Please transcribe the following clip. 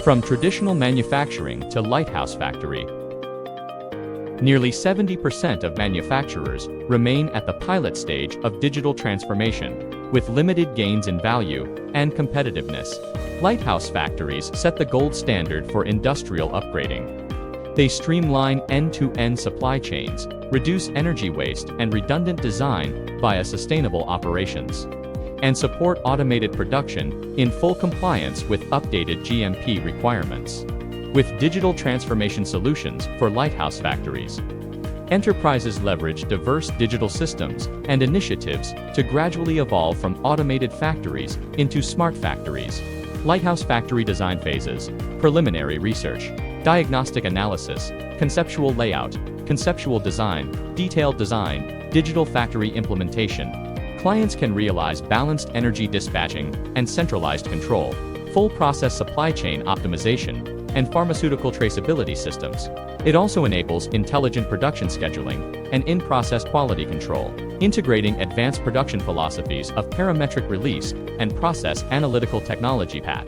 From traditional manufacturing to Lighthouse factory. Nearly 70% of manufacturers remain at the pilot stage of digital transformation, with limited gains in value and competitiveness. Lighthouse factories set the gold standard for industrial upgrading. They streamline end-to-end supply chains, reduce energy waste and redundant design via sustainable operations, and support automated production in full compliance with updated GMP requirements. With digital transformation solutions for Lighthouse factories, enterprises leverage diverse digital systems and initiatives to gradually evolve from automated factories into smart factories. Lighthouse factory design phases: preliminary research, diagnostic analysis, conceptual layout, conceptual design, detailed design, digital factory implementation. Clients can realize balanced energy dispatching and centralized control, full process supply chain optimization, and pharmaceutical traceability systems. It also enables intelligent production scheduling and in-process quality control, integrating advanced production philosophies of parametric release and process analytical technology (PAT).